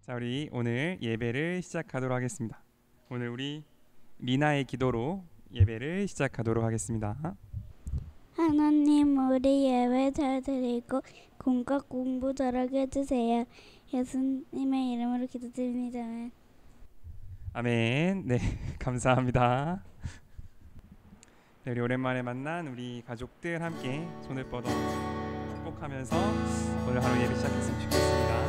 자, 우리 오늘 예배를 시작하도록 하겠습니다. 오늘 우리 미나의 기도로 예배를 시작하도록 하겠습니다. 하나님, 우리 예배 잘 드리고 공부 잘하게 해주세요. 예수님의 이름으로 기도드립니다. 아멘. 네, 감사합니다. 네, 우리 오랜만에 만난 우리 가족들 함께 손을 뻗어 축복하면서 오늘 하루 예배 시작했으면 좋겠습니다.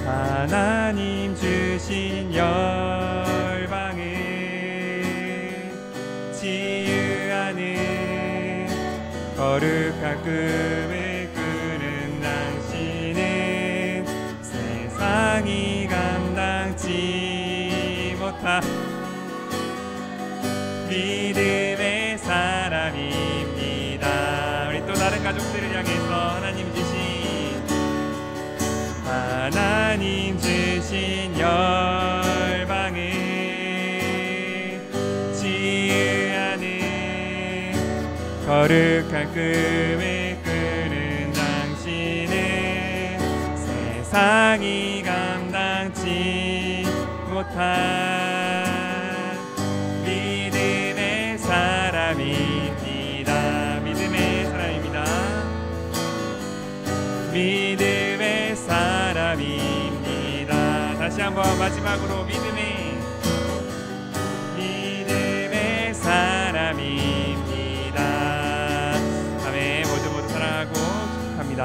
하나님 주신 열방을 치유하는 거룩한 꿈을 꾸는 당신은 세상이 감당치 못한 믿음의 사람입니다. 우리 또 다른 가족들을 향해서 하나님 주신 열방을 치유하는 거룩한 꿈을 꾸는 당신은 세상이 감당치 못한 믿음의 사람입니다. 믿음의 사람입니다. 믿음의 사람입니다. 다시 한번 마지막으로 믿음의 사람입니다. 아멘. 모두 사랑하고 축복합니다.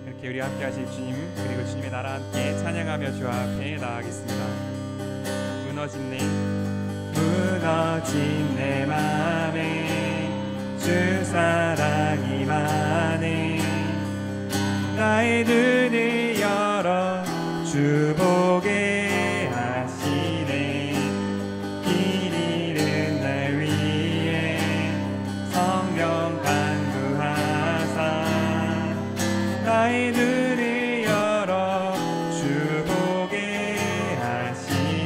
이렇게 우리 함께 하실 주님, 그리고 주님의 나라 함께 찬양하며 주 앞에 나아가겠습니다. 무너진 내 맘에 주 사랑이 많네. 나의 눈을 열어 주 보게 하시네. 길 잃은 날 위해 성령 강구하사 나의 눈을 열어 주 보게 하시네.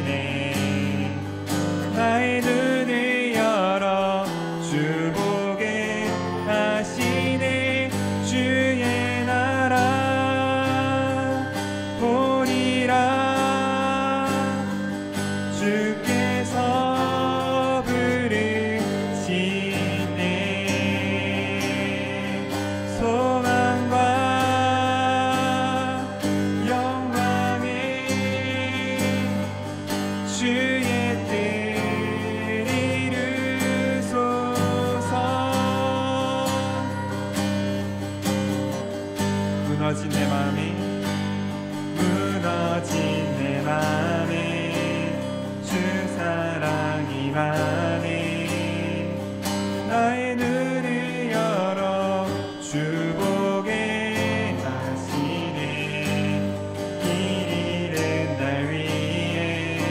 나의 눈을 열어 주 보게 하시네. 주의 나라 보리라. 주께서 부르시네. 소망과 영광에 주의 뜻 이루소서. 무너진 내 맘에 주 사랑이 많네. 나의 눈을 열어 주 보게 하시네. 길 잃은 날 위해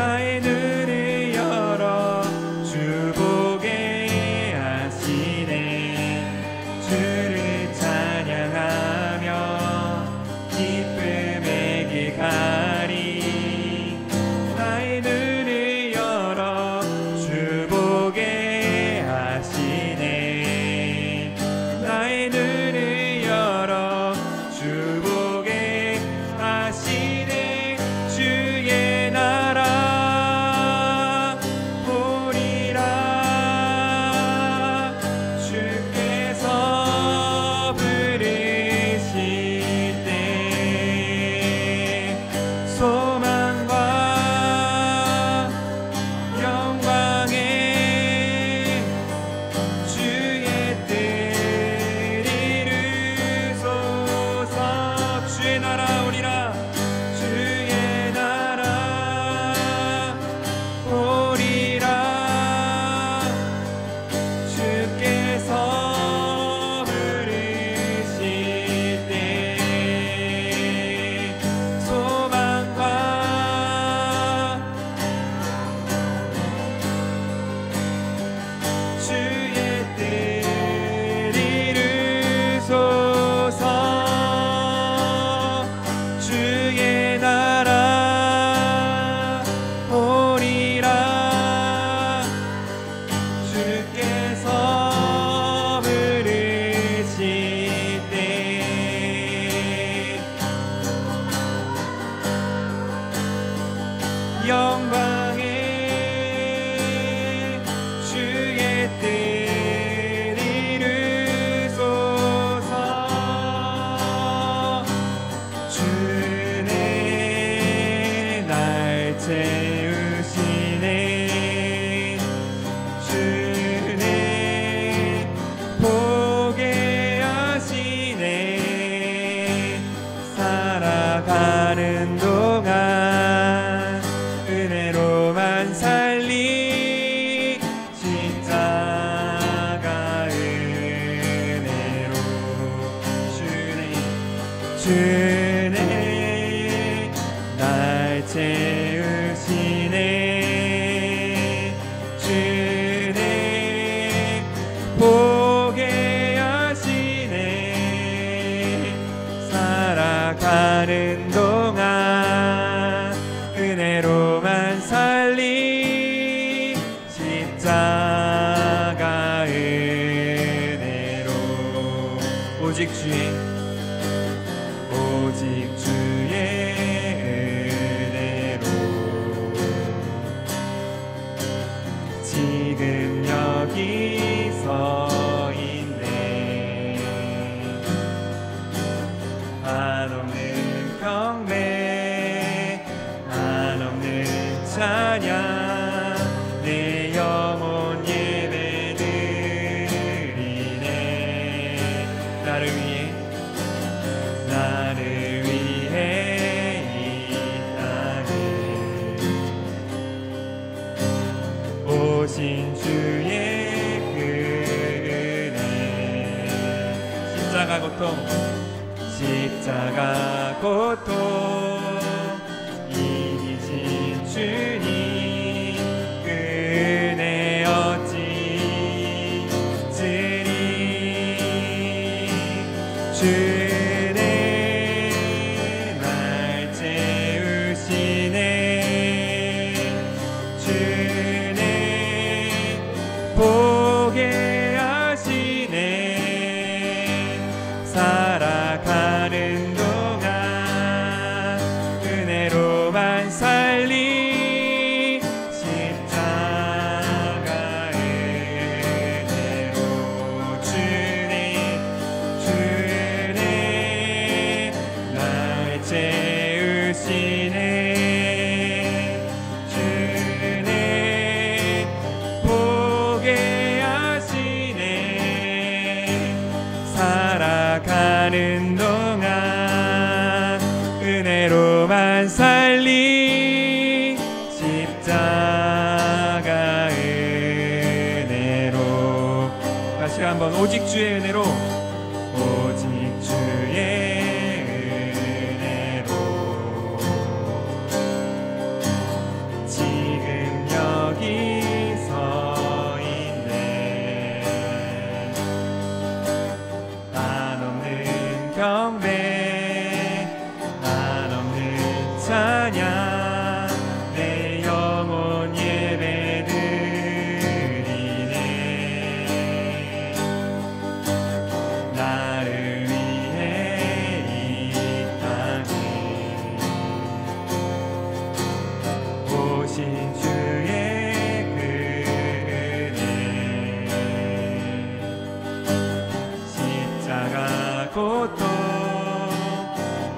나의 눈을 열어 주 보게 하시네. 주를 찬양하며 기쁨의 길 가리. 나의 눈을 열어 주 보게 하시네. 나의 눈을 열어 주 보게 하시네. 주의 나라 보리라. 주께서 부르실 때 소망과 영광에 주의 뜻을 이루소서. 주의 나라 오리라. 주의 나라 오리라. 주께서 부르실 때 소망과 주의 뜻을 이루소서. 주의 나라 오리라. 주께서 부르실 때 영광에 주의 뜻 이루소서. 주네 날 채우시네. 주네 보게 하시네. 살아가는 동안 은혜로만 살리. 십자가 은혜로 주네 날 채우시네. 주네 보게 하시네. 살아가는 동안 은혜로만 살리. 십자가 은혜로 오직 주의 은혜로 지금 여기 서 있네. 한없는 경배 한없는 찬양 내 영혼 예배 드리네. 나를 위해 이 땅에 오신 주의 그 은혜. 십자가 고통 이기신 주님 그 은혜 어찌 잊으리. 주네 날 채우시네. 주네 보게 하시네. 살아가는 동안 은혜로만 살리. 십자가 은혜로 주네 날 채우시네. 주네 보게 하시네. 살아가는 동안 은혜로만 살리. 십자가 은혜로. 다시 한번 오직 주의 은혜로. 오직 주의 은혜로. 이기신 주의 그 은혜 십자가 고통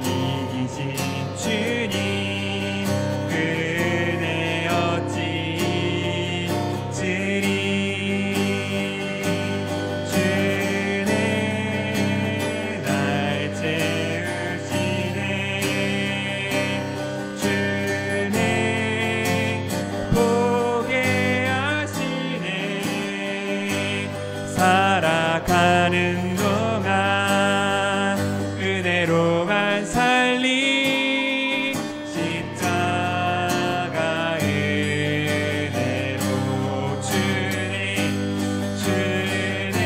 이기신 주님 그 은혜 어찌 잊으리 주는 날 채우시네 주는 보게 하시네 살아가는 동안 은혜로만 살리 십자가 은혜로 주네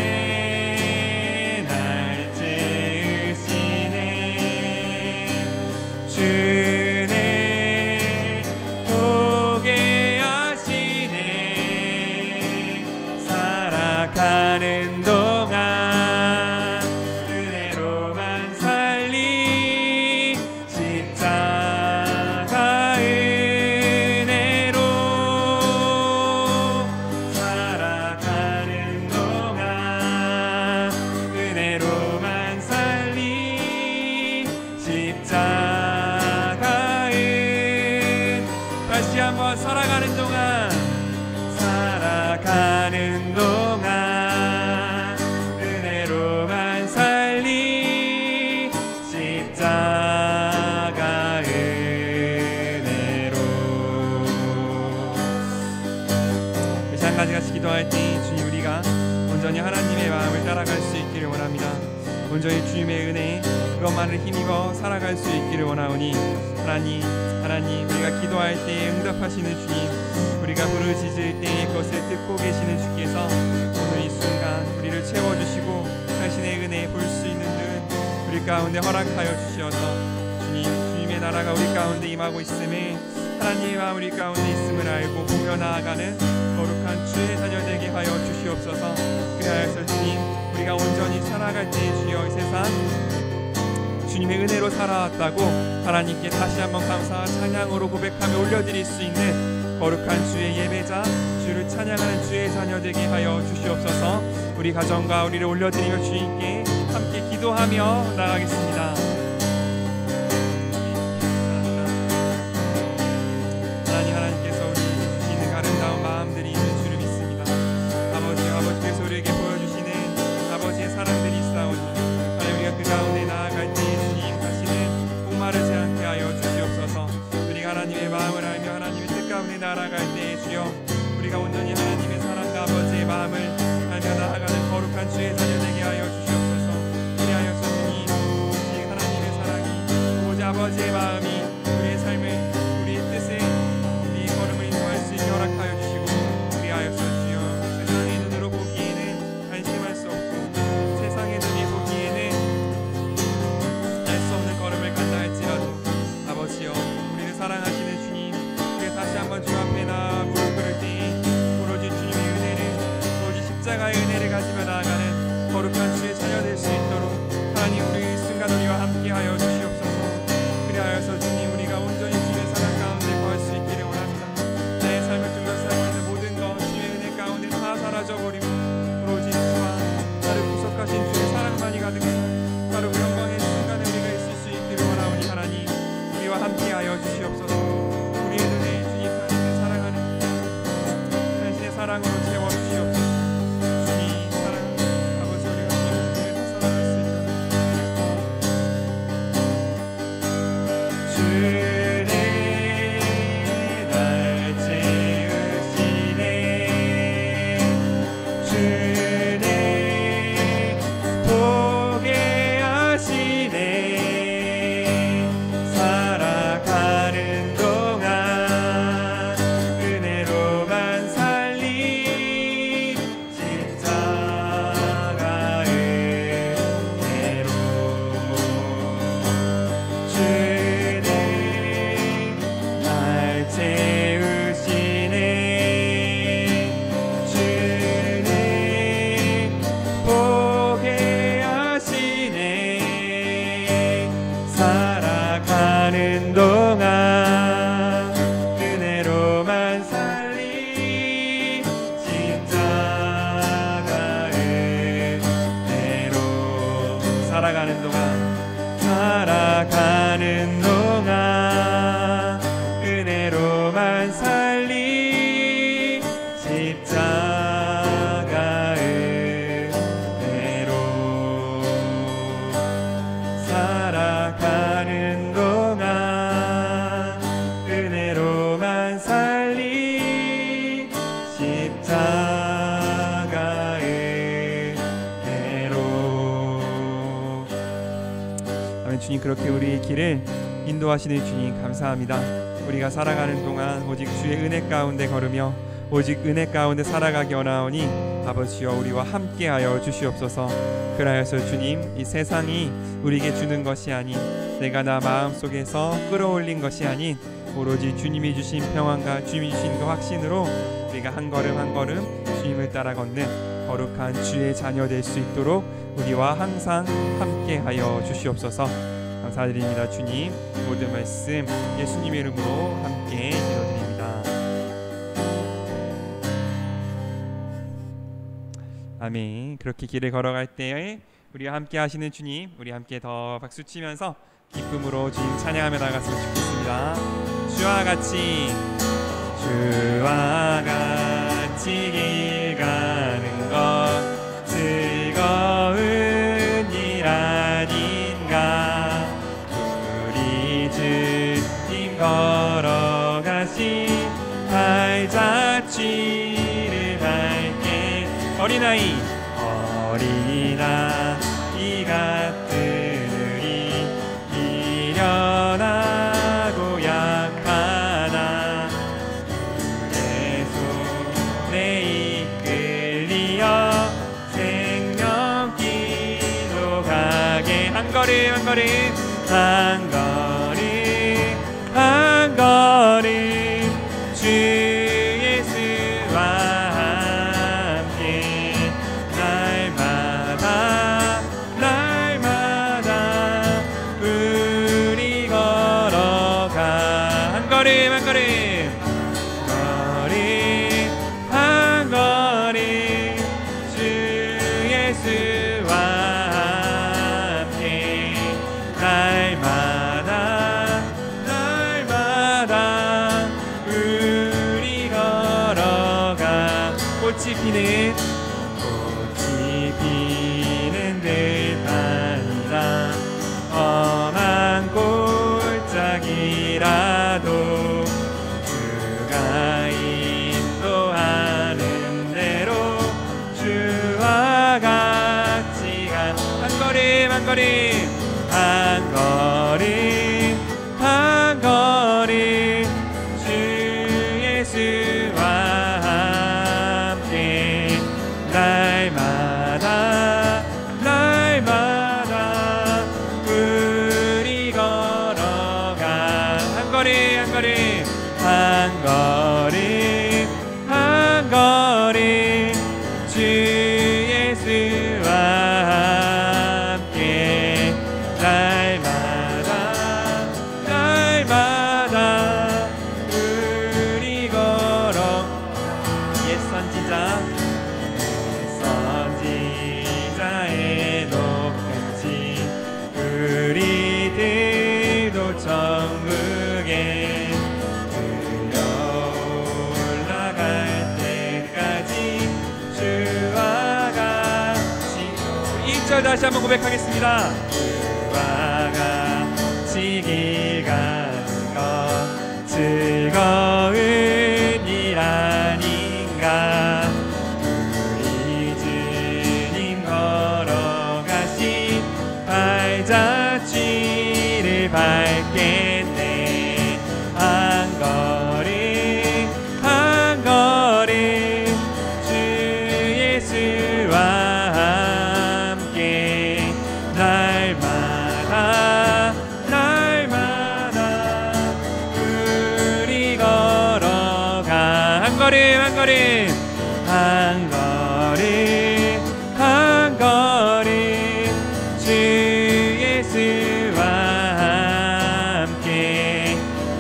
날 채우시네 주네 보게 하시네 살아가는 동안 은혜로만 살리 십자가 은혜로 살아가는 동안 은혜로만 살리 십자가 다시 한번 살아가는 동안 은혜로만 살리 십자가 은혜로 다시 한 가지 같이 기도할 때 주님 우리가 온전히 하나님의 마음을 따라갈 수 있기를 원합니다. 온전히 주님의 은혜 그것만을 힘입어 살아갈 수 있기를 원하오니 하나님 우리가 기도할 때 응답하시는 주님 우리가 부르짖을 때 그것을 듣고 계시는 주께서 오늘 이 순간 우리를 채워주시고 당신의 은혜 볼 수 있는 눈 우리 가운데 허락하여 주시어서 주님의 나라가 우리 가운데 임하고 있음에 하나님의 마음 우리 가운데 있음을 알고 보며 나아가는 거룩한 주의 자녀 되게 하여 주시옵소서. 그리하여서 주님 우리가 온전히 살아갈 때 주여 이 세상 주님의 은혜로 살아왔다고 하나님께 다시 한번 감사와 찬양으로 고백하며 올려드릴 수 있는 거룩한 주의 예배자 주를 찬양하는 주의 자녀 되게 하여 주시옵소서. 우리 가정과 우리를 올려드리며 주님께 함께 기도하며 나가겠습니다. 하나님께서 우리 주시는 아름다운 마음들이 있는 줄을 믿습니다. 아버지께서 우리에게 보여주시는 아버지의 사랑들이 있사오니 하나님 우리가 그 가운데 나아갈 때 주님 다시는 목마르지 않게 하여 주시옵소서. 우리가 하나님의 마음을 알며 하나님의 뜻 가운데 날아갈 때 주여 우리가 온전히 하나님의 사랑과 아버지의 마음을 알며 나아가는 거룩한 주의 자녀 되게 하여 주시옵소서. 그리하여서 주님 하나님의 사랑이 오직 아버지의 마음이 우리의 삶을 우리의 뜻에 우리 걸음을 인도할 수 있게 허락하여 주시고 그리하여서 주여 세상의 눈으로 보기에는 안심할 수 없고 세상의 눈이 보기에는 알 수 없는 걸음을 간다 할지라도 아버지여 우리를 사랑하시는 주님 우리 다시 한번 주 앞에 나아 무릎 꿇을 때 오로지 주님의 은혜를 오로지 십자가의 은혜를 가지며 나아가는 거룩한 주의 자녀 될 수 있도록 하나님 우리 이 순간 우리와 함께하여 주시옵소서. 그리하여서 주님 주님, 그렇게 우리의 길을 인도하시는 주님 감사합니다. 우리가 살아가는 동안 오직 주의 은혜 가운데 걸으며 오직 은혜 가운데 살아가기 원하오니 아버지여 우리와 함께하여 주시옵소서. 그라여서 주님, 이 세상이 우리에게 주는 것이 아닌 내가 나 마음속에서 끌어올린 것이 아닌 오로지 주님이 주신 평안과 주님이 주신 그 확신으로 우리가 한 걸음 한 걸음 주님을 따라 걷는 거룩한 주의 자녀 될 수 있도록 우리와 항상 함께하여 주시옵소서. 감사드립니다. 주님, 모든 말씀 예수님의 이름으로 함께 기도드립니다. 아멘. 그렇게 길을 걸어갈 때에 우리와 함께 하시는 주님, 우리 함께 더 박수치면서 기쁨으로 주님 찬양하며 나갔으면 좋겠습니다. 주와 같이 길 가는 것 즐거운 일 아닌가. 우리 주님 걸어가신 발자취를 밟게 어린아이 같으니 미련하고 약하나 주의 손에 이끌리어 생명길로 가게 한 걸음 한 걸음 주 예수와 함께 날마다 우리 걸어가 한 걸음 한 걸음 주 예수와 함께 날마다 우리 걸어가 꽃이 피는 듯합니다. 험한 골짜기라도 주가 인도하는 대로 주와 같이 한 걸음 한 걸음 주 예수와 함께 날마다 우리 걸어가 한 걸음 주 예수와 함께 날마다 우리 걸어 옛 선지자의 높은지 우리들도 천국에 올라갈 때까지 주와 같이 1절 다시 한번 고백하겠습니다. 주와 같이 길 가는 것 즐거운 일 아닌가. 우리 주님 걸어가신 발자취를 밟겠네. 한 걸음 주 예수와 함께 날마다 우리 걸어가 한 걸음 한 걸음 주 예수와 함께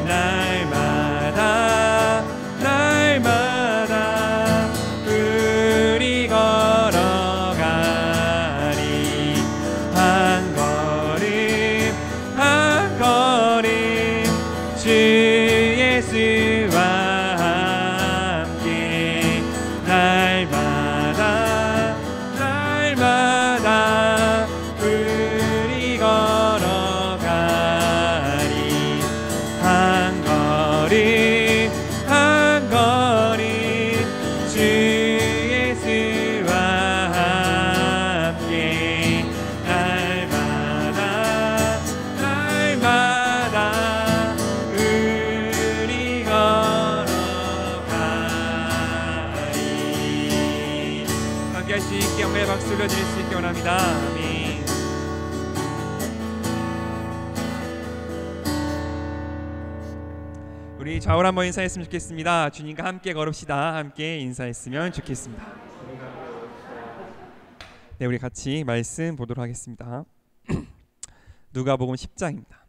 날마다 우리 걸어가리. 한 걸음 주 예수와 함께 날마다 함께 할 수 있게 영광의 박수 올려드릴 수 있게 원합니다. 아멘. 우리 좌우로 한번 인사했으면 좋겠습니다. 주님과 함께 걸읍시다. 함께 인사했으면 좋겠습니다. 네, 우리 같이 말씀 보도록 하겠습니다. 누가복음 10장입니다.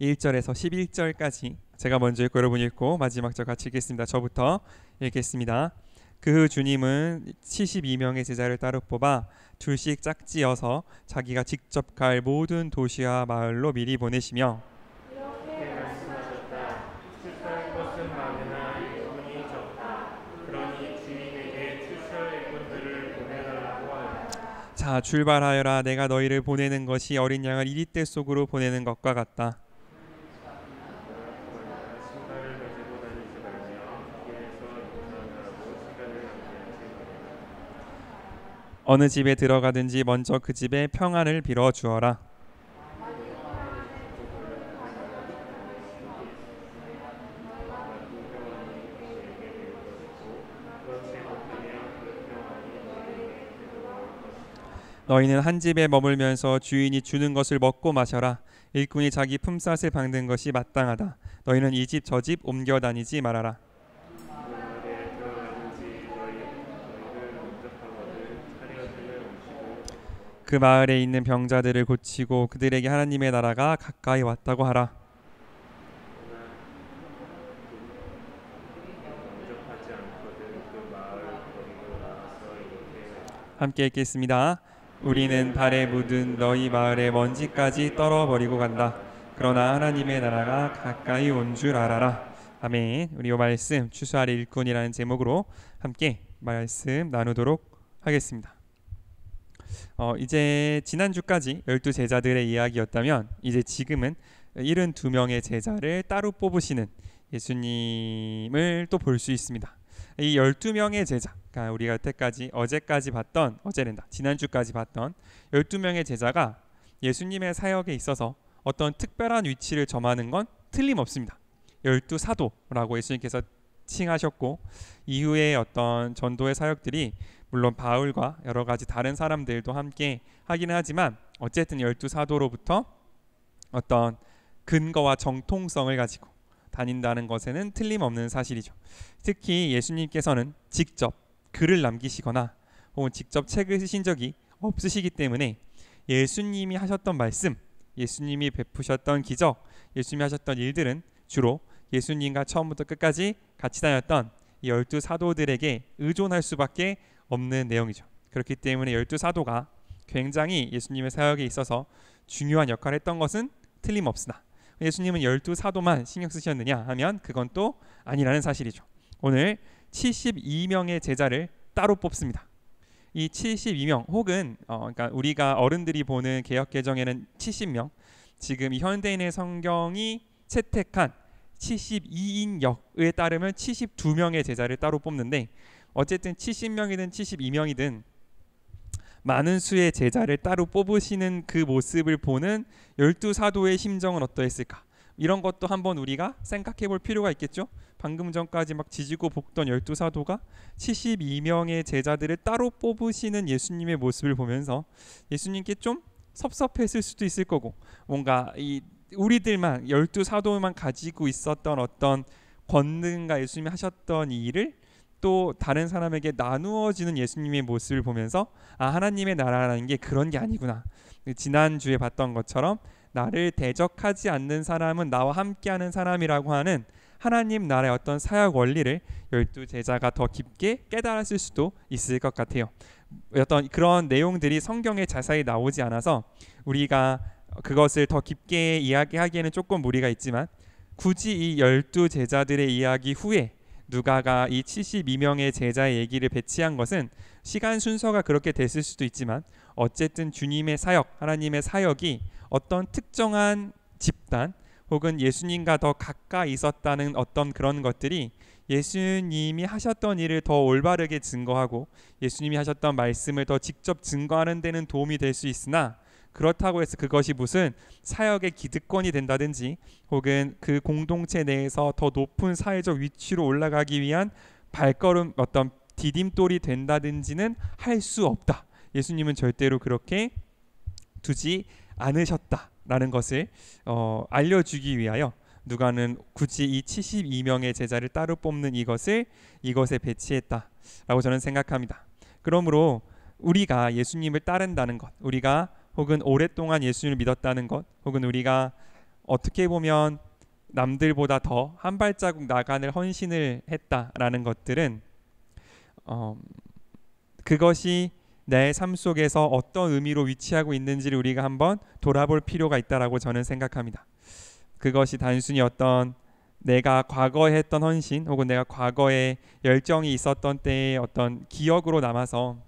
1절에서 11절까지 제가 먼저 읽고 여러분 읽고 마지막 절 같이 읽겠습니다. 저부터 읽겠습니다. 그 후 주님은 72명의 제자를 따로 뽑아 둘씩 짝지어서 자기가 직접 갈 모든 도시와 마을로 미리 보내시며 이렇게 말씀하셨다. 출사할 것은 많으나 일꾼이 적다. 그러니 주인에게 출사 일꾼들을 보내달라고 하라. 자, 출발하여라. 내가 너희를 보내는 것이 어린 양을 이리떼 속으로 보내는 것과 같다. 어느 집에 들어가든지 먼저 그 집에 평안을 빌어 주어라. 너희는 한 집에 머물면서 주인이 주는 것을 먹고 마셔라. 일꾼이 자기 품삯을 받는 것이 마땅하다. 너희는 이 집 저 집 옮겨 다니지 말아라. 그 마을에 있는 병자들을 고치고 그들에게 하나님의 나라가 가까이 왔다고 하라. 함께 읽겠습니다. 우리는 발에 묻은 너희 마을의 먼지까지 떨어버리고 간다. 그러나 하나님의 나라가 가까이 온 줄 알아라. 아멘. 우리 이 말씀 추수할 일꾼이라는 제목으로 함께 말씀 나누도록 하겠습니다. 이제 지난주까지 12제자들의 이야기였다면 이제 지금은 72명의 제자를 따로 뽑으시는 예수님을 또 볼 수 있습니다. 이 12명의 제자, 그러니까 우리가 여태까지 지난주까지 봤던 12명의 제자가 예수님의 사역에 있어서 어떤 특별한 위치를 점하는 건 틀림없습니다. 12사도라고 예수님께서 칭하셨고 이후에 어떤 전도의 사역들이 물론 바울과 여러 가지 다른 사람들도 함께 하기는 하지만 어쨌든 12사도로부터 어떤 근거와 정통성을 가지고 다닌다는 것에는 틀림없는 사실이죠. 특히 예수님께서는 직접 글을 남기시거나 혹은 직접 책을 쓰신 적이 없으시기 때문에 예수님이 하셨던 말씀, 예수님이 베푸셨던 기적, 예수님이 하셨던 일들은 주로 예수님과 처음부터 끝까지 같이 다녔던 이 12사도들에게 의존할 수밖에 없는 내용이죠. 그렇기 때문에 12사도가 굉장히 예수님의 사역에 있어서 중요한 역할을 했던 것은 틀림없으나 예수님은 12사도만 신경 쓰셨느냐 하면 그건 또 아니라는 사실이죠. 오늘 72명의 제자를 따로 뽑습니다. 이 72명 혹은 그러니까 우리가 어른들이 보는 개역개정에는 70명, 지금 이 현대인의 성경이 채택한 72인역에 따르면 72명의 제자를 따로 뽑는데 어쨌든 70명이든 72명이든 많은 수의 제자를 따로 뽑으시는 그 모습을 보는 12사도의 심정은 어떠했을까? 이런 것도 한번 우리가 생각해 볼 필요가 있겠죠. 방금 전까지 막 지지고 볶던 12사도가 72명의 제자들을 따로 뽑으시는 예수님의 모습을 보면서 예수님께 좀 섭섭했을 수도 있을 거고 뭔가 이 우리들만 12사도만 가지고 있었던 어떤 권능과 예수님이 하셨던 이 일을 또 다른 사람에게 나누어지는 예수님의 모습을 보면서 하나님의 나라라는 게 그런 게 아니구나. 지난주에 봤던 것처럼 나를 대적하지 않는 사람은 나와 함께하는 사람이라고 하는 하나님 나라의 어떤 사역 원리를 12제자가 더 깊게 깨달았을 수도 있을 것 같아요. 어떤 그런 내용들이 성경에 자세히 나오지 않아서 우리가 그것을 더 깊게 이야기하기에는 조금 무리가 있지만 굳이 이 12제자들의 이야기 후에 누가가 이 72명의 제자의 얘기를 배치한 것은 시간 순서가 그렇게 됐을 수도 있지만 어쨌든 주님의 사역, 하나님의 사역이 어떤 특정한 집단 혹은 예수님과 더 가까이 있었다는 어떤 그런 것들이 예수님이 하셨던 일을 더 올바르게 증거하고 예수님이 하셨던 말씀을 더 직접 증거하는 데는 도움이 될 수 있으나 그렇다고 해서 그것이 무슨 사역의 기득권이 된다든지 혹은 그 공동체 내에서 더 높은 사회적 위치로 올라가기 위한 발걸음 어떤 디딤돌이 된다든지는 할 수 없다. 예수님은 절대로 그렇게 두지 않으셨다라는 것을 알려주기 위하여 누가는 굳이 이 72명의 제자를 따로 뽑는 이것에 배치했다라고 저는 생각합니다. 그러므로 우리가 예수님을 따른다는 것, 우리가 혹은 오랫동안 예수님을 믿었다는 것, 혹은 우리가 어떻게 보면 남들보다 더 한 발자국 나가는 헌신을 했다라는 것들은 그것이 내 삶 속에서 어떤 의미로 위치하고 있는지를 우리가 한번 돌아볼 필요가 있다라고 저는 생각합니다. 그것이 단순히 어떤 내가 과거에 했던 헌신 혹은 내가 과거에 열정이 있었던 때의 어떤 기억으로 남아서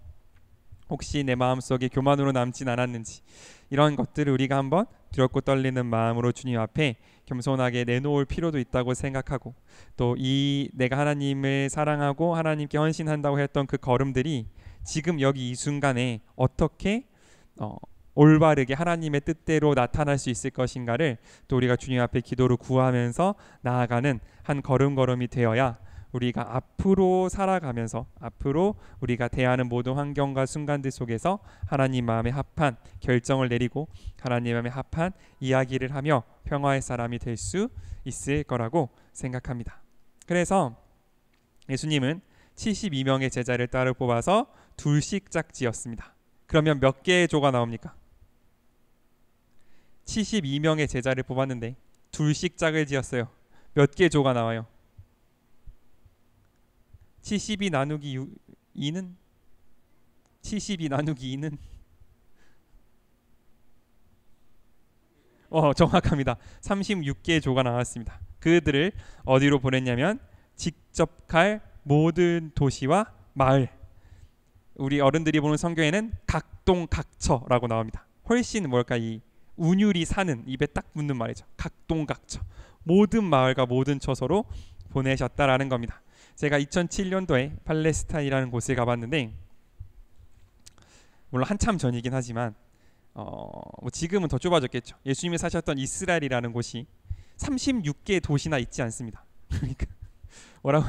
혹시 내 마음속에 교만으로 남진 않았는지, 이런 것들을 우리가 한번 두렵고 떨리는 마음으로 주님 앞에 겸손하게 내놓을 필요도 있다고 생각하고, 또 이 내가 하나님을 사랑하고 하나님께 헌신한다고 했던 그 걸음들이 지금 여기 이 순간에 어떻게 올바르게 하나님의 뜻대로 나타날 수 있을 것인가를 또 우리가 주님 앞에 기도로 구하면서 나아가는 한 걸음걸음이 되어야 우리가 앞으로 살아가면서 앞으로 우리가 대하는 모든 환경과 순간들 속에서 하나님 마음에 합한 결정을 내리고 하나님 마음에 합한 이야기를 하며 평화의 사람이 될 수 있을 거라고 생각합니다. 그래서 예수님은 72명의 제자를 따로 뽑아서 둘씩 짝지었습니다. 그러면 몇 개의 조가 나옵니까? 72명의 제자를 뽑았는데 둘씩 짝을 지었어요. 몇 개의 조가 나와요? 72 나누기 2는 72 나누기 2는 정확합니다. 36개의 조가 나왔습니다. 그들을 어디로 보냈냐면 직접 갈 모든 도시와 마을, 우리 어른들이 보는 성경에는 각동각처라고 나옵니다. 훨씬 이 운율이 사는, 입에 딱 붙는 말이죠. 각동각처, 모든 마을과 모든 처소로 보내셨다라는 겁니다. 제가 2007년도에 팔레스타인이라는 곳을 가봤는데, 물론 한참 전이긴 하지만 지금은 더 좁아졌겠죠. 예수님이 사셨던 이스라엘이라는 곳이 36개의 도시나 있지 않습니다. 그러니까 뭐라고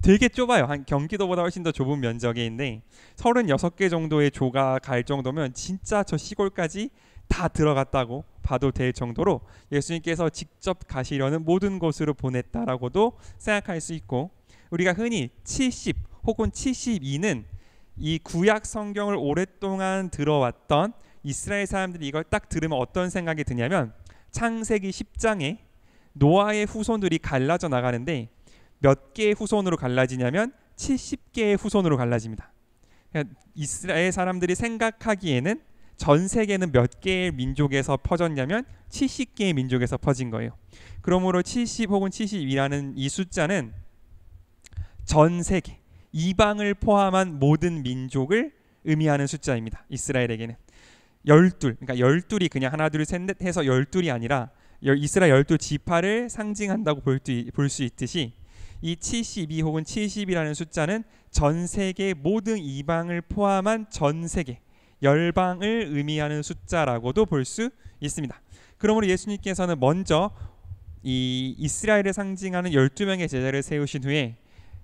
되게 좁아요. 한 경기도보다 훨씬 더 좁은 면적에 있는데 36개 정도의 조가 갈 정도면 진짜 저 시골까지 다 들어갔다고 봐도 될 정도로 예수님께서 직접 가시려는 모든 곳으로 보냈다라고도 생각할 수 있고, 우리가 흔히 70 혹은 72는 이 구약 성경을 오랫동안 들어왔던 이스라엘 사람들이 이걸 딱 들으면 어떤 생각이 드냐면, 창세기 10장에 노아의 후손들이 갈라져 나가는데 몇 개의 후손으로 갈라지냐면 70개의 후손으로 갈라집니다. 그러니까 이스라엘 사람들이 생각하기에는 전 세계는 몇 개의 민족에서 퍼졌냐면 70개의 민족에서 퍼진 거예요. 그러므로 70 혹은 72라는 이 숫자는 전 세계, 이방을 포함한 모든 민족을 의미하는 숫자입니다. 이스라엘에게는 12, 그러니까 12이 그냥 하나 둘 셋 넷 해서 12이 아니라 이스라엘 12지파를 상징한다고 볼 수 있듯이, 이 72 혹은 70이라는 숫자는 전 세계 모든 이방을 포함한 전 세계 열방을 의미하는 숫자라고도 볼 수 있습니다. 그러므로 예수님께서는 먼저 이 이스라엘을 상징하는 12명의 제자를 세우신 후에,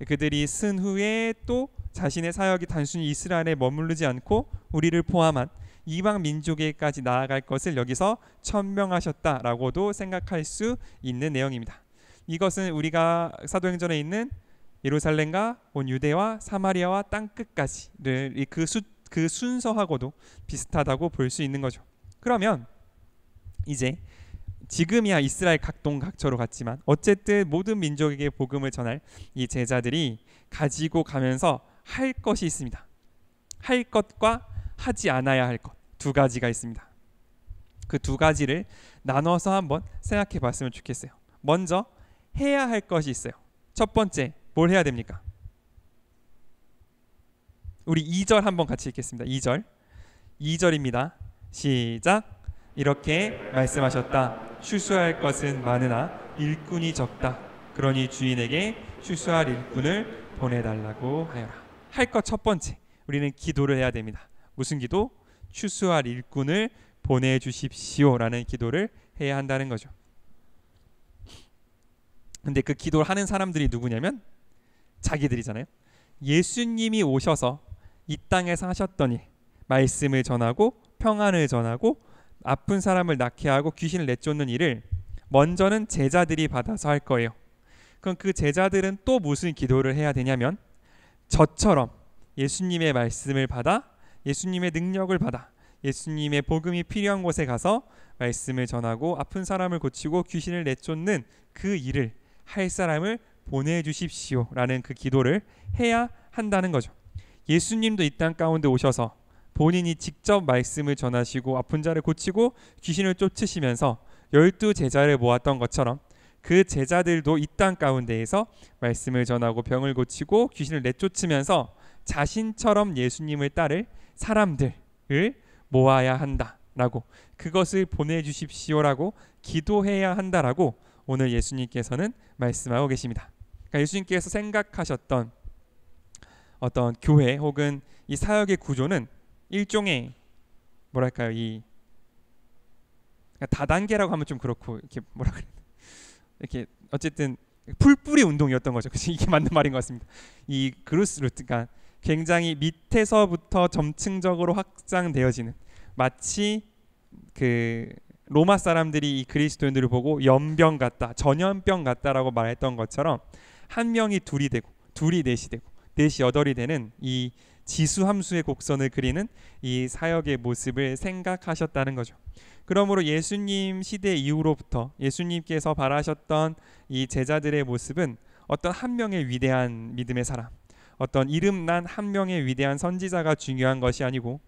그들이 쓴 후에 또 자신의 사역이 단순히 이스라엘에 머무르지 않고 우리를 포함한 이방 민족에까지 나아갈 것을 여기서 천명하셨다라고도 생각할 수 있는 내용입니다. 이것은 우리가 사도행전에 있는 예루살렘과 온 유대와 사마리아와 땅 끝까지를 그 순서하고도 비슷하다고 볼 수 있는 거죠. 그러면 이제 지금이야 이스라엘 각동각처로 갔지만 어쨌든 모든 민족에게 복음을 전할 이 제자들이 가지고 가면서 할 것이 있습니다. 할 것과 하지 않아야 할 것, 두 가지가 있습니다. 그 두 가지를 나눠서 한번 생각해 봤으면 좋겠어요. 먼저 해야 할 것이 있어요. 첫 번째, 뭘 해야 됩니까? 우리 2절 한번 같이 읽겠습니다. 2절입니다. 시작. 이렇게 말씀하셨다. 추수할 것은 많으나 일꾼이 적다. 그러니 주인에게 추수할 일꾼을 보내달라고 하여라. 할 것 첫 번째, 우리는 기도를 해야 됩니다. 무슨 기도? 추수할 일꾼을 보내주십시오라는 기도를 해야 한다는 거죠. 근데 그 기도를 하는 사람들이 누구냐면 자기들이잖아요. 예수님이 오셔서 이 땅에서 하셨던 일, 말씀을 전하고 평안을 전하고 아픈 사람을 낫게 하고 귀신을 내쫓는 일을 먼저는 제자들이 받아서 할 거예요. 그럼 그 제자들은 또 무슨 기도를 해야 되냐면 저처럼 예수님의 말씀을 받아 예수님의 능력을 받아 예수님의 복음이 필요한 곳에 가서 말씀을 전하고 아픈 사람을 고치고 귀신을 내쫓는 그 일을 할 사람을 보내주십시오 라는 그 기도를 해야 한다는 거죠. 예수님도 이 땅 가운데 오셔서 본인이 직접 말씀을 전하시고 아픈 자를 고치고 귀신을 쫓으시면서 12 제자를 모았던 것처럼 그 제자들도 이 땅 가운데에서 말씀을 전하고 병을 고치고 귀신을 내쫓으면서 자신처럼 예수님을 따를 사람들을 모아야 한다라고, 그것을 보내주십시오라고 기도해야 한다라고 오늘 예수님께서는 말씀하고 계십니다. 그러니까 예수님께서 생각하셨던 어떤 교회 혹은 이 사역의 구조는 일종의 뭐랄까요, 이 그러니까 다단계라고 하면 좀 그렇고 이렇게 뭐라 그래, 이렇게 어쨌든 풀뿌리 운동이었던 거죠. 그치? 이게 맞는 말인 것 같습니다. 이 그루스루트가 굉장히 밑에서부터 점층적으로 확장되어지는, 마치 그 로마 사람들이 이 그리스도인들을 보고 연병 같다, 전염병 같다라고 말했던 것처럼 한 명이 둘이 되고 둘이 넷이 되고 넷이 여덟이 되는 이 지수함수의 곡선을 그리는 이 사역의 모습을 생각하셨다는 거죠. 그러므로 예수님 시대 이후로부터 예수님께서 바라셨던 이 제자들의 모습은 어떤 한 명의 위대한 믿음의 사람, 어떤 이름난 한 명의 위대한 선지자가 중요한 것이 아니고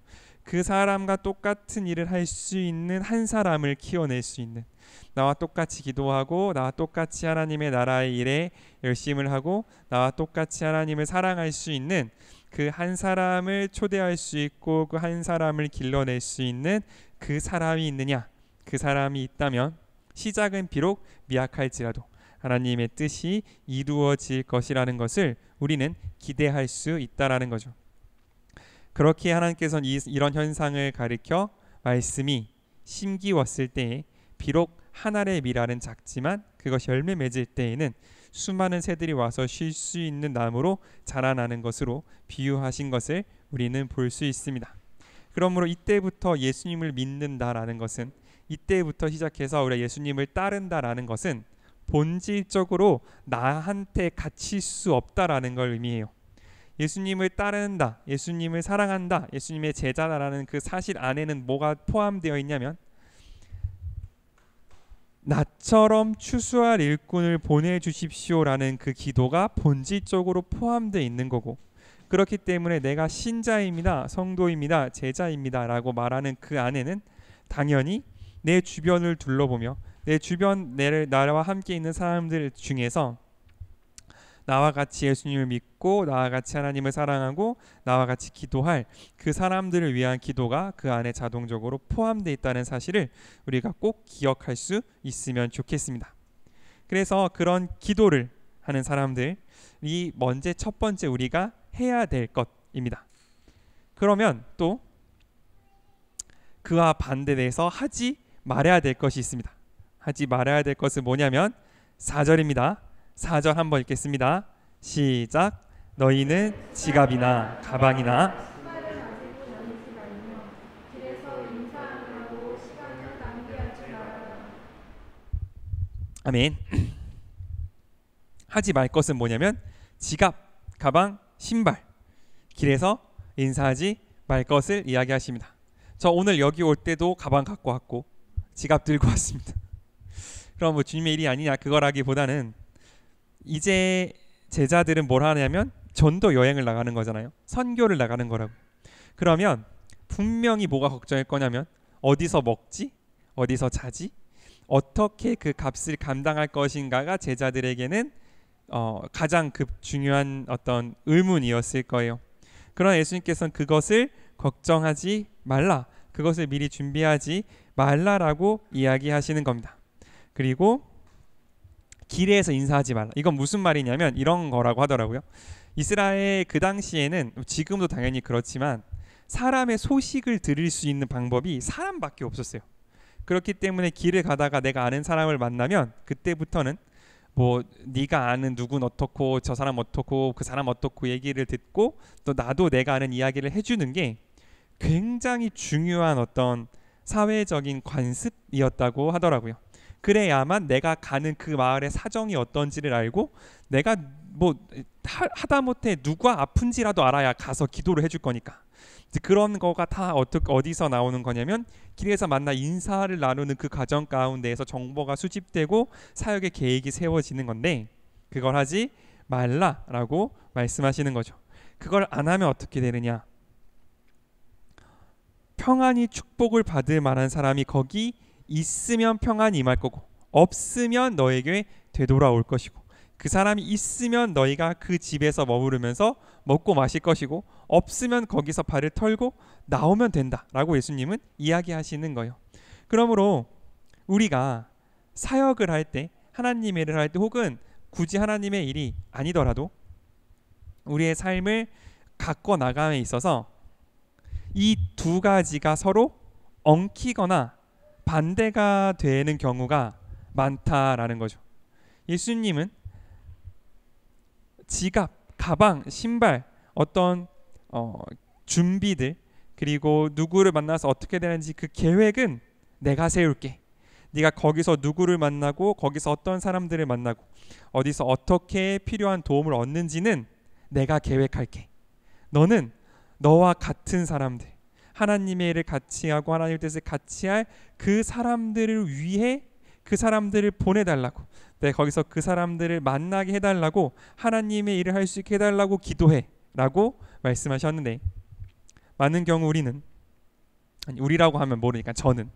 그 사람과 똑같은 일을 할 수 있는 한 사람을 키워낼 수 있는, 나와 똑같이 기도하고 나와 똑같이 하나님의 나라의 일에 열심을 하고 나와 똑같이 하나님을 사랑할 수 있는 그 한 사람을 초대할 수 있고 그 한 사람을 길러낼 수 있는 그 사람이 있느냐. 그 사람이 있다면 시작은 비록 미약할지라도 하나님의 뜻이 이루어질 것이라는 것을 우리는 기대할 수 있다라는 거죠. 그렇게 하나님께서는 이런 현상을 가리켜 말씀이 심기웠을 때에 비록 한 알의 밀알은 작지만 그것이 열매 맺을 때에는 수많은 새들이 와서 쉴 수 있는 나무로 자라나는 것으로 비유하신 것을 우리는 볼 수 있습니다. 그러므로 이때부터 예수님을 믿는다라는 것은, 이때부터 시작해서 우리가 예수님을 따른다라는 것은 본질적으로 나한테 갇힐 수 없다라는 걸 의미해요. 예수님을 따른다, 예수님을 사랑한다, 예수님의 제자다라는 그 사실 안에는 뭐가 포함되어 있냐면 나처럼 추수할 일꾼을 보내주십시오라는 그 기도가 본질적으로 포함되어 있는 거고, 그렇기 때문에 내가 신자입니다, 성도입니다, 제자입니다 라고 말하는 그 안에는 당연히 내 주변을 둘러보며 내 주변 나와 함께 있는 사람들 중에서 나와 같이 예수님을 믿고 나와 같이 하나님을 사랑하고 나와 같이 기도할 그 사람들을 위한 기도가 그 안에 자동적으로 포함되어 있다는 사실을 우리가 꼭 기억할 수 있으면 좋겠습니다. 그래서 그런 기도를 하는 사람들이 먼저 첫 번째 우리가 해야 될 것입니다. 그러면 또 그와 반대돼서 하지 말아야 될 것이 있습니다. 하지 말아야 될 것은 뭐냐면 4절입니다. 4절 한번 읽겠습니다. 시작. 너희는 지갑이나 가방이나 아멘. 하지 말 것은 뭐냐면 지갑, 가방, 신발, 길에서 인사하지 말 것을 이야기하십니다. 저 오늘 여기 올 때도 가방 갖고 왔고 지갑 들고 왔습니다. 그럼 뭐 주님의 일이 아니냐 그거라기보다는 이제 제자들은 뭘 하냐면 전도 여행을 나가는 거잖아요. 선교를 나가는 거라고. 그러면 분명히 뭐가 걱정일 거냐면 어디서 먹지? 어디서 자지? 어떻게 그 값을 감당할 것인가가 제자들에게는 가장 중요한 어떤 의문이었을 거예요. 그러나 예수님께서는 그것을 걱정하지 말라, 그것을 미리 준비하지 말라라고 이야기하시는 겁니다. 그리고 길에서 인사하지 말라. 이건 무슨 말이냐면 이런 거라고 하더라고요. 이스라엘 그 당시에는, 지금도 당연히 그렇지만 사람의 소식을 들을 수 있는 방법이 사람밖에 없었어요. 그렇기 때문에 길을 가다가 내가 아는 사람을 만나면 그때부터는 뭐 네가 아는 누군 어떻고 저 사람 어떻고 그 사람 어떻고 얘기를 듣고 또 나도 내가 아는 이야기를 해주는 게 굉장히 중요한 어떤 사회적인 관습이었다고 하더라고요. 그래야만 내가 가는 그 마을의 사정이 어떤지를 알고 내가 뭐 하다못해 누가 아픈지라도 알아야 가서 기도를 해줄 거니까. 이제 그런 거가 다 어디서 나오는 거냐면 길에서 만나 인사를 나누는 그 과정 가운데에서 정보가 수집되고 사역의 계획이 세워지는 건데 그걸 하지 말라라고 말씀하시는 거죠. 그걸 안 하면 어떻게 되느냐? 평안히 축복을 받을 만한 사람이 거기 있으면 평안이 임할 거고 없으면 너에게 되돌아올 것이고 그 사람이 있으면 너희가 그 집에서 머무르면서 먹고 마실 것이고 없으면 거기서 발을 털고 나오면 된다라고 예수님은 이야기하시는 거예요. 그러므로 우리가 사역을 할 때 하나님의 일을 할 때 혹은 굳이 하나님의 일이 아니더라도 우리의 삶을 갖고 나감에 있어서 이 두 가지가 서로 엉키거나 반대가 되는 경우가 많다라는 거죠. 예수님은 지갑, 가방, 신발, 어떤 준비들 그리고 누구를 만나서 어떻게 되는지 그 계획은 내가 세울게. 네가 거기서 누구를 만나고 거기서 어떤 사람들을 만나고 어디서 어떻게 필요한 도움을 얻는지는 내가 계획할게. 너는 너와 같은 사람들 하나님의 일을 같이 하고 하나님의 뜻을 같이 할 그 사람들을 위해 그 사람들을 보내달라고 네, 거기서 그 사람들을 만나게 해달라고 하나님의 일을 할 수 있게 해달라고 기도해 라고 말씀하셨는데 많은 경우 우리는 아니 우리라고 하면 모르니까 저는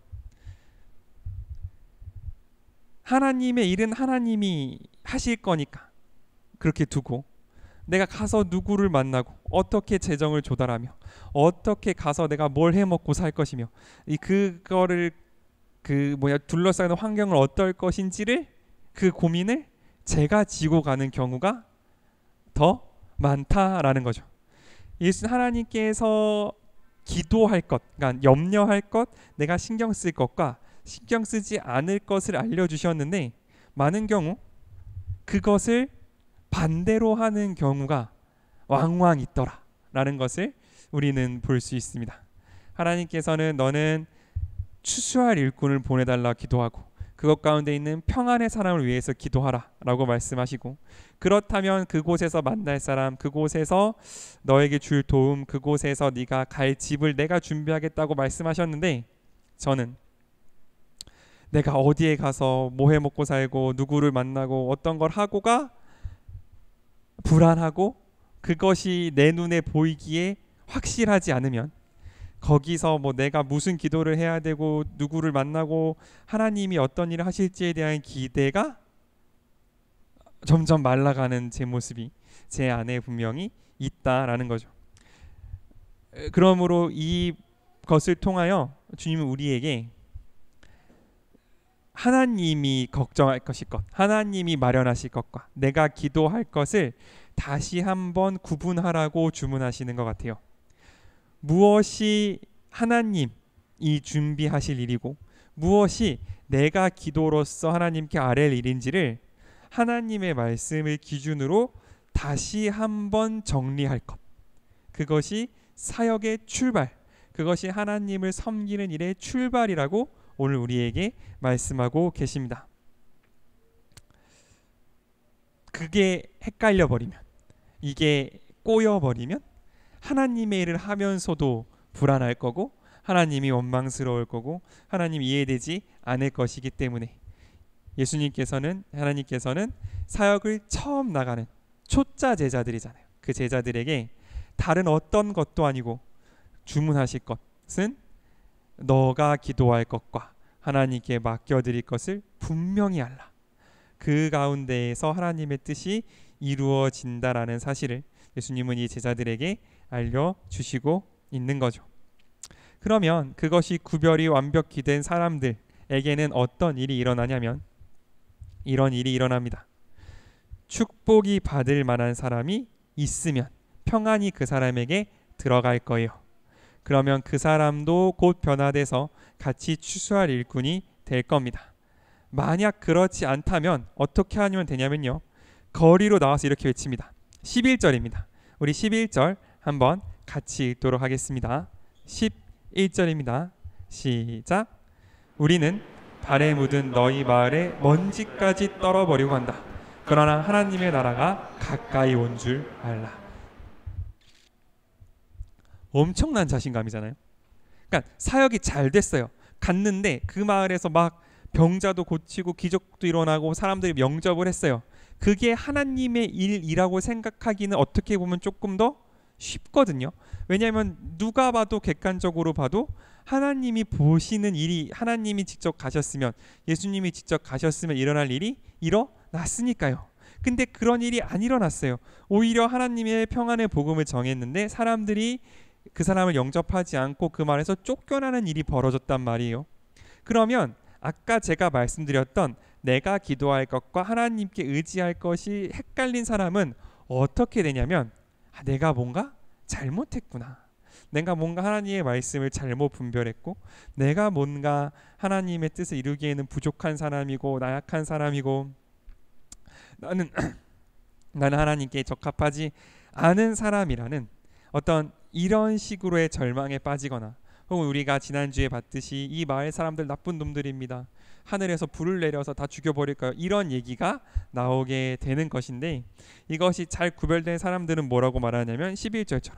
하나님의 일은 하나님이 하실 거니까 그렇게 두고 내가 가서 누구를 만나고 어떻게 재정을 조달하며 어떻게 가서 내가 뭘 해먹고 살 것이며 그거를 둘러싸이는 환경을 어떨 것인지를 그 고민을 제가 지고 가는 경우가 더 많다라는 거죠. 예수 하나님께서 기도할 것, 그러니까 염려할 것, 내가 신경 쓸 것과 신경 쓰지 않을 것을 알려주셨는데 많은 경우 그것을 반대로 하는 경우가 왕왕 있더라라는 것을 우리는 볼 수 있습니다. 하나님께서는 너는 추수할 일꾼을 보내달라 기도하고 그것 가운데 있는 평안의 사람을 위해서 기도하라 라고 말씀하시고 그렇다면 그곳에서 만날 사람 그곳에서 너에게 줄 도움 그곳에서 네가 갈 집을 내가 준비하겠다고 말씀하셨는데 저는 내가 어디에 가서 뭐 해먹고 살고 누구를 만나고 어떤 걸 하고가 불안하고 그것이 내 눈에 보이기에 확실하지 않으면 거기서 뭐 내가 무슨 기도를 해야 되고 누구를 만나고 하나님이 어떤 일을 하실지에 대한 기대가 점점 말라가는 제 모습이 제 안에 분명히 있다라는 거죠. 그러므로 이것을 통하여 주님은 우리에게 하나님이 걱정할 것일 것, 하나님이 마련하실 것과 내가 기도할 것을 다시 한번 구분하라고 주문하시는 것 같아요. 무엇이 하나님이 준비하실 일이고 무엇이 내가 기도로서 하나님께 아뢰일 일인지를 하나님의 말씀을 기준으로 다시 한번 정리할 것. 그것이 사역의 출발, 그것이 하나님을 섬기는 일의 출발이라고 오늘 우리에게 말씀하고 계십니다. 그게 헷갈려 버리면, 이게 꼬여 버리면 하나님의 일을 하면서도 불안할 거고 하나님이 원망스러울 거고 하나님이 이해되지 않을 것이기 때문에 하나님께서는 사역을 처음 나가는 초짜 제자들이잖아요. 그 제자들에게 다른 어떤 것도 아니고 주문하실 것은 너가 기도할 것과 하나님께 맡겨드릴 것을 분명히 알라. 그 가운데에서 하나님의 뜻이 이루어진다라는 사실을 예수님은 이 제자들에게 알려주시고 있는 거죠. 그러면 그것이 구별이 완벽히 된 사람들에게는 어떤 일이 일어나냐면 이런 일이 일어납니다. 축복이 받을 만한 사람이 있으면 평안이 그 사람에게 들어갈 거예요. 그러면 그 사람도 곧 변화돼서 같이 추수할 일꾼이 될 겁니다. 만약 그렇지 않다면 어떻게 하면 되냐면요, 거리로 나와서 이렇게 외칩니다. 11절입니다. 우리 11절 한번 같이 읽도록 하겠습니다. 11절입니다. 시작. 우리는 발에 묻은 너희 마을에 먼지까지 떨어버리고 간다. 그러나 하나님의 나라가 가까이 온 줄 알라. 엄청난 자신감이잖아요. 그러니까 사역이 잘 됐어요. 갔는데 그 마을에서 막 병자도 고치고 기적도 일어나고 사람들이 영접을 했어요. 그게 하나님의 일이라고 생각하기는 어떻게 보면 조금 더 쉽거든요. 왜냐하면 누가 봐도 객관적으로 봐도 하나님이 보시는 일이, 하나님이 직접 가셨으면, 예수님이 직접 가셨으면 일어날 일이 일어났으니까요. 근데 그런 일이 안 일어났어요. 오히려 하나님의 평안의 복음을 정했는데 사람들이 그 사람을 영접하지 않고 그 말에서 쫓겨나는 일이 벌어졌단 말이에요. 그러면 아까 제가 말씀드렸던 내가 기도할 것과 하나님께 의지할 것이 헷갈린 사람은 어떻게 되냐면, 내가 뭔가 잘못했구나, 내가 뭔가 하나님의 말씀을 잘못 분별했고, 내가 뭔가 하나님의 뜻을 이루기에는 부족한 사람이고 나약한 사람이고, 나는 하나님께 적합하지 않은 사람이라는 어떤 이런 식으로의 절망에 빠지거나, 혹은 우리가 지난주에 봤듯이 이 마을 사람들 나쁜 놈들입니다, 하늘에서 불을 내려서 다 죽여버릴까요, 이런 얘기가 나오게 되는 것인데, 이것이 잘 구별된 사람들은 뭐라고 말하냐면 11절처럼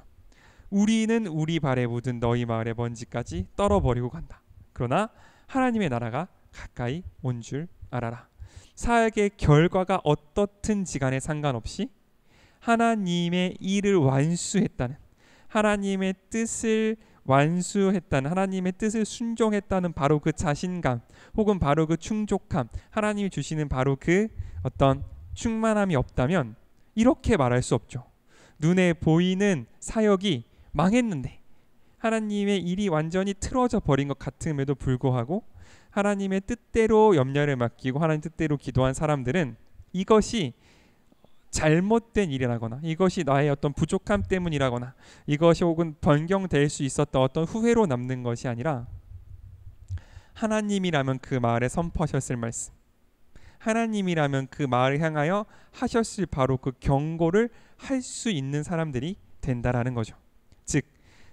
우리는 우리 발에 묻은 너희 마을의 먼지까지 떨어버리고 간다. 그러나 하나님의 나라가 가까이 온 줄 알아라. 사역의 결과가 어떻든지 간에 상관없이 하나님의 일을 완수했다는, 하나님의 뜻을 완수했다는, 하나님의 뜻을 순종했다는 바로 그 자신감, 혹은 바로 그 충족함, 하나님이 주시는 바로 그 어떤 충만함이 없다면 이렇게 말할 수 없죠. 눈에 보이는 사역이 망했는데, 하나님의 일이 완전히 틀어져 버린 것 같음에도 불구하고 하나님의 뜻대로 염려를 맡기고 하나님 뜻대로 기도한 사람들은 이것이 잘못된 일이라거나, 이것이 나의 어떤 부족함 때문이라거나, 이것이 혹은 변경될 수 있었던 어떤 후회로 남는 것이 아니라, 하나님이라면 그 마을에 선포하셨을 말씀, 하나님이라면 그 마을을 향하여 하셨을 바로 그 경고를 할 수 있는 사람들이 된다라는 거죠. 즉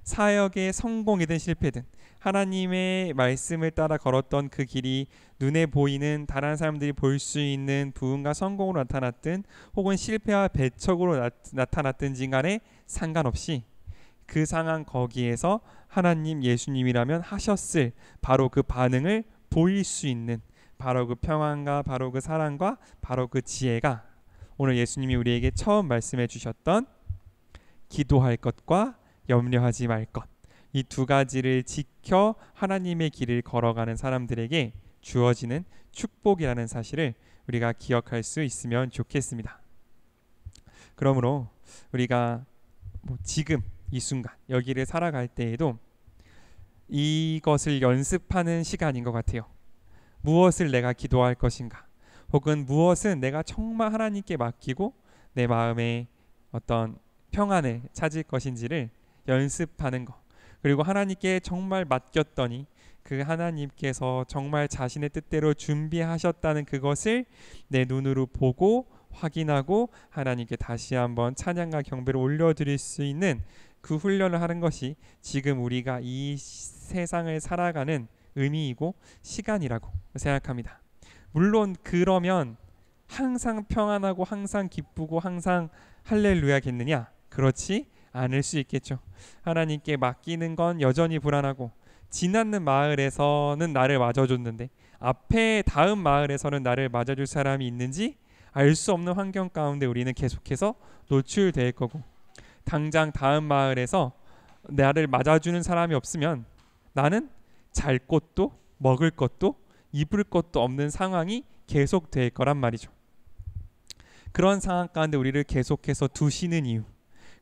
사역의 성공이든 실패든 하나님의 말씀을 따라 걸었던 그 길이 눈에 보이는 다른 사람들이 볼 수 있는 부흥과 성공으로 나타났든 혹은 실패와 배척으로 나타났든지 간에 상관없이 그 상황 거기에서 하나님, 예수님이라면 하셨을 바로 그 반응을 보일 수 있는 바로 그 평안과 바로 그 사랑과 바로 그 지혜가 오늘 예수님이 우리에게 처음 말씀해 주셨던 기도할 것과 염려하지 말 것, 이 두 가지를 지켜 하나님의 길을 걸어가는 사람들에게 주어지는 축복이라는 사실을 우리가 기억할 수 있으면 좋겠습니다. 그러므로 우리가 지금 이 순간 여기를 살아갈 때에도 이것을 연습하는 시간인 것 같아요. 무엇을 내가 기도할 것인가, 혹은 무엇은 내가 정말 하나님께 맡기고 내 마음에 어떤 평안을 찾을 것인지를 연습하는 것, 그리고 하나님께 정말 맡겼더니 그 하나님께서 정말 자신의 뜻대로 준비하셨다는 그것을 내 눈으로 보고 확인하고 하나님께 다시 한번 찬양과 경배를 올려드릴 수 있는 그 훈련을 하는 것이 지금 우리가 이 세상을 살아가는 의미이고 시간이라고 생각합니다. 물론 그러면 항상 평안하고 항상 기쁘고 항상 할렐루야겠느냐? 그렇지 않을 수 있겠죠. 하나님께 맡기는 건 여전히 불안하고, 지나는 마을에서는 나를 맞아줬는데 앞에 다음 마을에서는 나를 맞아줄 사람이 있는지 알 수 없는 환경 가운데 우리는 계속해서 노출될 거고, 당장 다음 마을에서 나를 맞아주는 사람이 없으면 나는 잘 곳도 먹을 것도 입을 것도 없는 상황이 계속될 거란 말이죠. 그런 상황 가운데 우리를 계속해서 두시는 이유,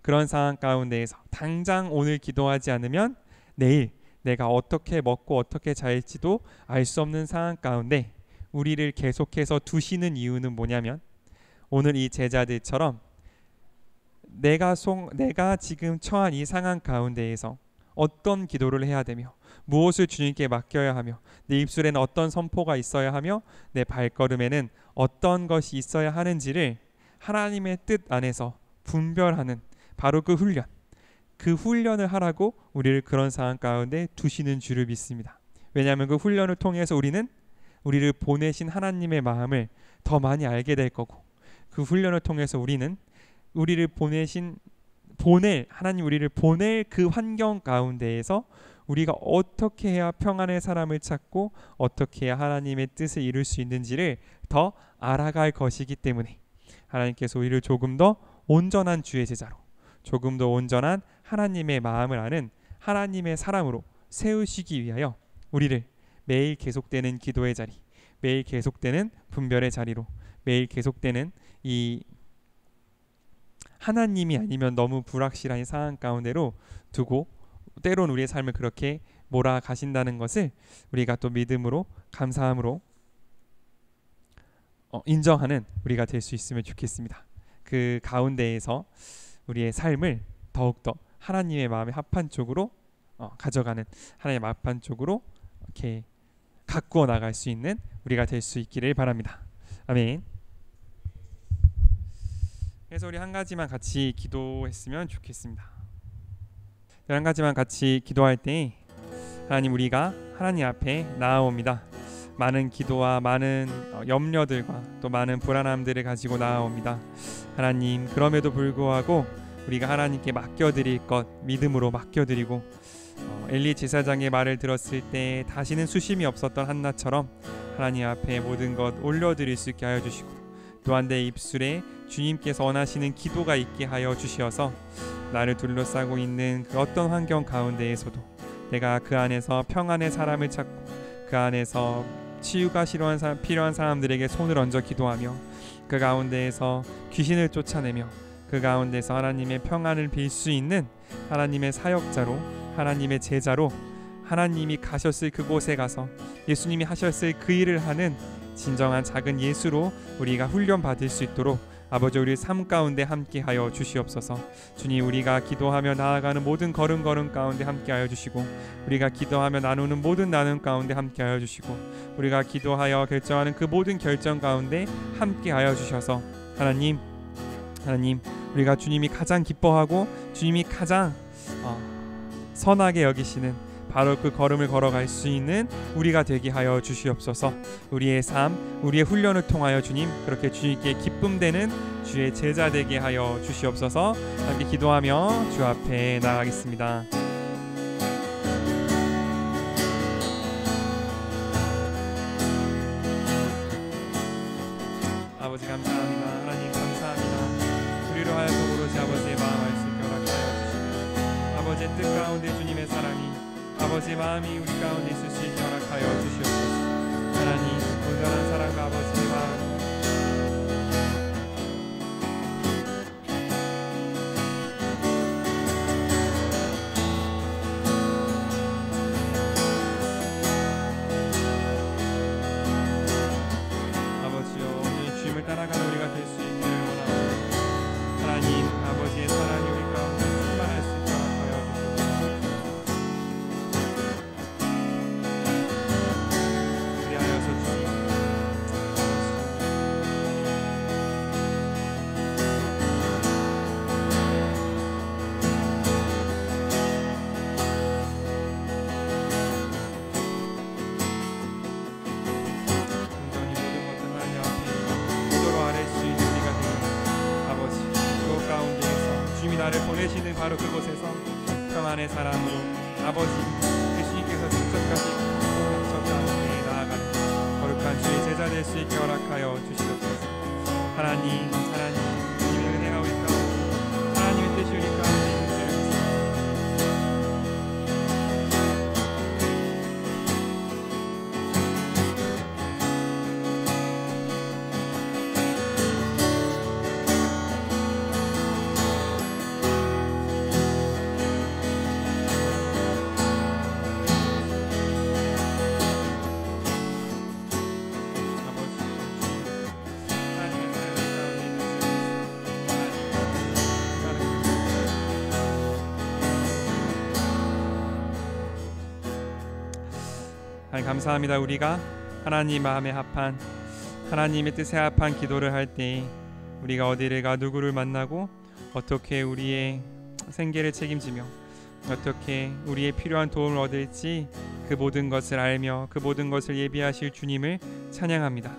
그런 상황 가운데에서 당장 오늘 기도하지 않으면 내일 내가 어떻게 먹고 어떻게 잘지도 알 수 없는 상황 가운데 우리를 계속해서 두시는 이유는 뭐냐면, 오늘 이 제자들처럼 내가 지금 처한 이 상황 가운데에서 어떤 기도를 해야 되며 무엇을 주님께 맡겨야 하며 내 입술에는 어떤 선포가 있어야 하며 내 발걸음에는 어떤 것이 있어야 하는지를 하나님의 뜻 안에서 분별하는 바로 그 훈련을 하라고 우리를 그런 상황 가운데 두시는 줄을 믿습니다. 왜냐하면 그 훈련을 통해서 우리를 보내신 하나님의 마음을 더 많이 알게 될 거고, 그 훈련을 통해서 우리는 하나님 우리를 보낼 그 환경 가운데에서 우리가 어떻게 해야 평안의 사람을 찾고 어떻게 해야 하나님의 뜻을 이룰 수 있는지를 더 알아갈 것이기 때문에 하나님께서 우리를 조금 더 온전한 주의 제자로, 조금 더 온전한 하나님의 마음을 아는 하나님의 사람으로 세우시기 위하여 우리를 매일 계속되는 기도의 자리, 매일 계속되는 분별의 자리로, 매일 계속되는 이 하나님이 아니면 너무 불확실한 상황 가운데로 두고 때론 우리의 삶을 그렇게 몰아가신다는 것을 우리가 또 믿음으로 감사함으로 인정하는 우리가 될 수 있으면 좋겠습니다. 그 가운데에서 우리의 삶을 더욱더 하나님의 마음에 합한 쪽으로 가져가는, 하나님의 마음 합한 쪽으로 이렇게 가꾸어 나갈 수 있는 우리가 될 수 있기를 바랍니다. 아멘. 그래서 우리 한 가지만 같이 기도했으면 좋겠습니다. 한 가지만 같이 기도할 때 하나님, 우리가 하나님 앞에 나아옵니다. 많은 기도와 많은 염려들과 또 많은 불안함들을 가지고 나아옵니다. 하나님, 그럼에도 불구하고 우리가 하나님께 맡겨드릴 것 믿음으로 맡겨드리고, 엘리 제사장의 말을 들었을 때 다시는 수심이 없었던 한나처럼 하나님 앞에 모든 것 올려드릴 수 있게 하여 주시고, 또한 내 입술에 주님께서 원하시는 기도가 있게 하여 주시어서 나를 둘러싸고 있는 그 어떤 환경 가운데에서도 내가 그 안에서 평안의 사람을 찾고 그 안에서 치유가 필요한 사람들에게 손을 얹어 기도하며 그 가운데에서 귀신을 쫓아내며 그 가운데서 하나님의 평안을 빌 수 있는 하나님의 사역자로, 하나님의 제자로, 하나님이 가셨을 그곳에 가서 예수님이 하셨을 그 일을 하는 진정한 작은 예수로 우리가 훈련받을 수 있도록 아버지, 우리 삶 가운데 함께하여 주시옵소서. 주님, 우리가 기도하며 나아가는 모든 걸음 가운데 함께하여 주시고, 우리가 기도하며 나누는 모든 나눔 가운데 함께하여 주시고, 우리가 기도하여 결정하는 그 모든 결정 가운데 함께하여 주셔서 하나님, 우리가 주님이 가장 기뻐하고 주님이 가장 선하게 여기시는 바로 그 걸음을 걸어갈 수 있는 우리가 되게 하여 주시옵소서. 우리의 삶, 우리의 훈련을 통하여 주님, 그렇게 주님께 기쁨되는 주의 제자 되게 하여 주시옵소서. 함께 기도하며 주 앞에 나아가겠습니다. 아버지 감사합니다. 하나님 감사합니다. 우리로 하여금 오로지 아버지의 마음 알 수 있게 허락하여 주시고, 아버지의 뜻 가운데 주님의 사랑이, 아버지의 마음이 우리 가운데 있을 수 있게 허락하여 주시옵소서. 하나님, 온전한 사랑과 아버지의 마음, 아버지여, 오늘 주님을 따라가는 우리가 될 수 있기를 원합니다. 하나님, 아버지의 사랑이 우리 가운데 충만할 수 있게 허락하여 주시옵소서. 그리하여서 주님, 온전히 모든 것을 하나님 앞에 기도로 아뢰 수 있는 우리가 되는 아버지, 그 가운데에서 주님이 나를 보내시는 바로 그곳에서 평안의 사람으로 아버지, 예수님께서 직접 가신 그 가운데 나아가는 거룩한 주의 제자 될 수 있게 허락하여 주시옵소서. 하나님, 주님의 은혜가 우리 가운데, 하나님의 뜻이 우리 가운데 있는 줄 믿습니다. 아버지, 하나님의 사랑을 가운데 있는 줄 믿습니다. 하나님 감사합니다. 우리가 하나님 마음에 합한 하나님의 뜻에 합한 기도를 할 때 우리가 어디를 가 누구를 만나고 어떻게 우리의 생계를 책임지며 어떻게 우리의 필요한 도움을 얻을지 그 모든 것을 알며 그 모든 것을 예비하실 주님을 찬양합니다.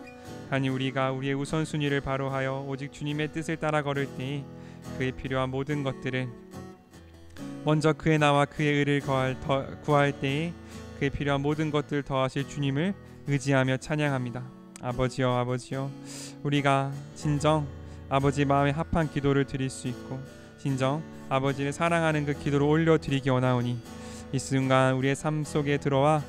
하나님 우리가 우리의 우선순위를 바로하여 오직 주님의 뜻을 따라 걸을 때 그의 필요한 모든 것들을 먼저 그의 나와 그의 의를 구할 때에 그의 필요한 모든 것들을 더하실 주님을 의지하며 찬양합니다. 아버지여 우리가 진정 아버지 마음에 합한 기도를 드릴 수 있고 진정 아버지를 사랑하는 그 기도를 올려드리기 원하오니 이 순간 우리의 삶 속에 들어와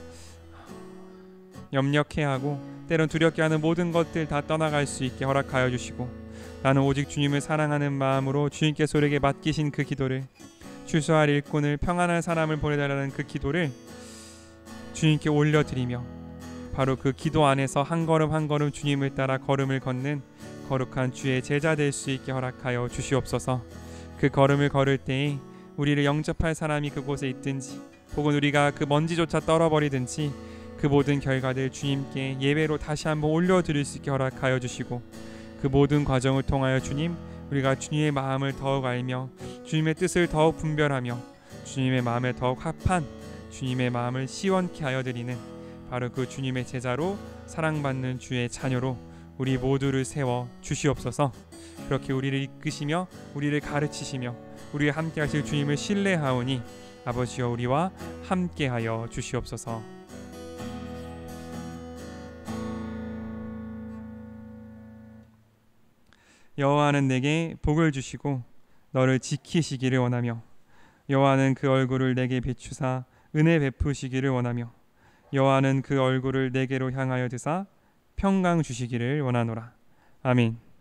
염려케 하고 때론 두렵게 하는 모든 것들 다 떠나갈 수 있게 허락하여 주시고 나는 오직 주님을 사랑하는 마음으로 주님께서 우리에게 맡기신 그 기도를 출소할 일꾼을 평안한 사람을 보내달라는 그 기도를 주님께 올려드리며 바로 그 기도 안에서 한 걸음 한 걸음 주님을 따라 걸음을 걷는 거룩한 주의 제자 될 수 있게 허락하여 주시옵소서. 그 걸음을 걸을 때에 우리를 영접할 사람이 그곳에 있든지 혹은 우리가 그 먼지조차 떨어버리든지 그 모든 결과들 주님께 예배로 다시 한번 올려드릴 수 있게 허락하여 주시고 그 모든 과정을 통하여 주님 우리가 주님의 마음을 더욱 알며 주님의 뜻을 더욱 분별하며 주님의 마음에 더욱 합한 주님의 마음을 시원케 하여 드리는 바로 그 주님의 제자로 사랑받는 주의 자녀로 우리 모두를 세워 주시옵소서. 그렇게 우리를 이끄시며 우리를 가르치시며 우리와 함께 하실 주님을 신뢰하오니 아버지여 우리와 함께하여 주시옵소서. 여호와는 내게 복을 주시고 너를 지키시기를 원하며 여호와는 그 얼굴을 내게 비추사 은혜 베푸시기를 원하며 여호와는 그 얼굴을 내게로 향하여 드사 평강 주시기를 원하노라. 아멘.